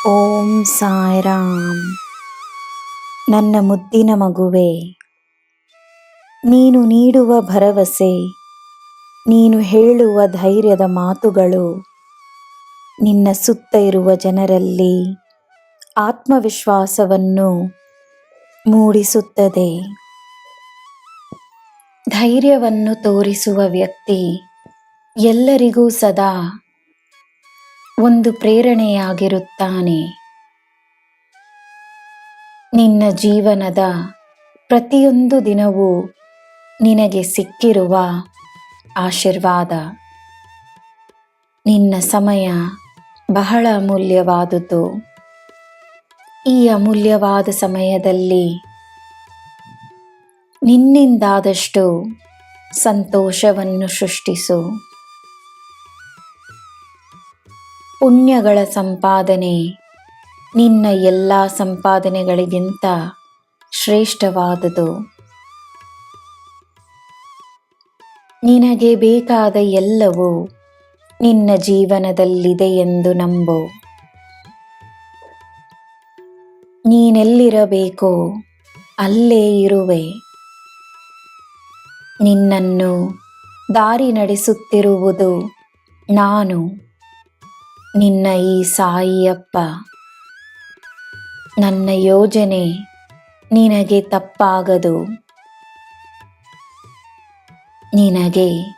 ಓಂ ಸಾಯಿರಾಮ್. ನನ್ನ ಮುದ್ದಿನ ಮಗುವೆ, ನೀನು ನೀಡುವ ಭರವಸೆ, ನೀನು ಹೇಳುವ ಧೈರ್ಯದ ಮಾತುಗಳು ನಿನ್ನ ಸುತ್ತ ಇರುವ ಜನರಲ್ಲಿ ಆತ್ಮವಿಶ್ವಾಸವನ್ನು ಮೂಡಿಸುತ್ತದೆ. ಧೈರ್ಯವನ್ನು ತೋರಿಸುವ ವ್ಯಕ್ತಿ ಎಲ್ಲರಿಗೂ ಸದಾ ಒಂದು ಪ್ರೇರಣೆಯಾಗಿರುತ್ತಾನೆ. ನಿನ್ನ ಜೀವನದ ಪ್ರತಿಯೊಂದು ದಿನವೂ ನಿನಗೆ ಸಿಕ್ಕಿರುವ ಆಶೀರ್ವಾದ. ನಿನ್ನ ಸಮಯ ಬಹಳ ಅಮೂಲ್ಯವಾದುದು. ಈ ಅಮೂಲ್ಯವಾದ ಸಮಯದಲ್ಲಿ ನಿನ್ನಿಂದಾದಷ್ಟು ಸಂತೋಷವನ್ನು ಸೃಷ್ಟಿಸು. ಪುಣ್ಯಗಳ ಸಂಪಾದನೆ ನಿನ್ನ ಎಲ್ಲ ಸಂಪಾದನೆಗಳಿಗಿಂತ ಶ್ರೇಷ್ಠವಾದುದು. ನಿನಗೆ ಬೇಕಾದ ಎಲ್ಲವೂ ನಿನ್ನ ಜೀವನದಲ್ಲಿದೆ ಎಂದು ನಂಬು. ನೀನೆಲ್ಲಿರಬೇಕೋ ಅಲ್ಲೇ ಇರುವೆ. ನಿನ್ನನ್ನು ದಾರಿ ನಡೆಸುತ್ತಿರುವುದು ನಾನು, ನಿನ್ನ ಈ ಸಾಯಿಯಪ್ಪ. ನನ್ನ ಯೋಜನೆ ನಿನಗೆ ತಪ್ಪಾಗದು. ನಿನಗೆ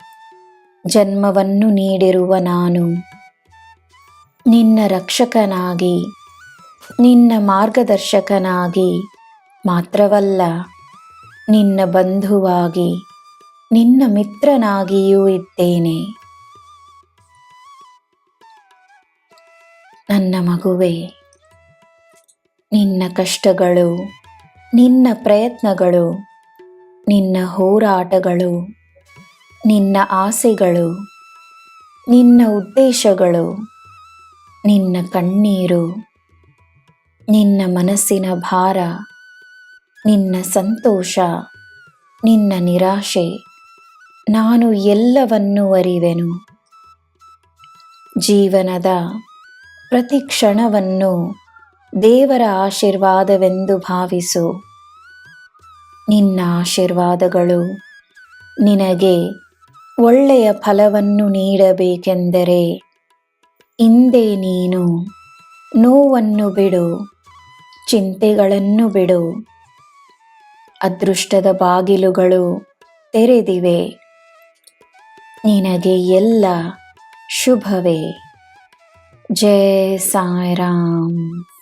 ಜನ್ಮವನ್ನು ನೀಡಿರುವ ನಾನು ನಿನ್ನ ರಕ್ಷಕನಾಗಿ, ನಿನ್ನ ಮಾರ್ಗದರ್ಶಕನಾಗಿ ಮಾತ್ರವಲ್ಲ, ನಿನ್ನ ಬಂಧುವಾಗಿ, ನಿನ್ನ ಮಿತ್ರನಾಗಿಯೂ ಇದ್ದೇನೆ. ನನ್ನ ಮಗುವೆ, ನಿನ್ನ ಕಷ್ಟಗಳು, ನಿನ್ನ ಪ್ರಯತ್ನಗಳು, ನಿನ್ನ ಹೋರಾಟಗಳು, ನಿನ್ನ ಆಸೆಗಳು, ನಿನ್ನ ಉದ್ದೇಶಗಳು, ನಿನ್ನ ಕಣ್ಣೀರು, ನಿನ್ನ ಮನಸ್ಸಿನ ಭಾರ, ನಿನ್ನ ಸಂತೋಷ, ನಿನ್ನ ನಿರಾಶೆ, ನಾನು ಎಲ್ಲವನ್ನೂ ಅರಿವೆನು. ಜೀವನದ ಪ್ರತಿ ಕ್ಷಣವನ್ನು ದೇವರ ಆಶೀರ್ವಾದವೆಂದು ಭಾವಿಸು. ನಿನ್ನ ಆಶೀರ್ವಾದಗಳು ನಿನಗೆ ಒಳ್ಳೆಯ ಫಲವನ್ನು ನೀಡಬೇಕೆಂದರೆ ಇಂದೇ ನೀನು ನೋವನ್ನು ಬಿಡು, ಚಿಂತೆಗಳನ್ನು ಬಿಡು. ಅದೃಷ್ಟದ ಬಾಗಿಲುಗಳು ತೆರೆದಿವೆ. ನಿನಗೆ ಎಲ್ಲ ಶುಭವೇ. ಜೈ ಸಾಯಿರಾಮ್.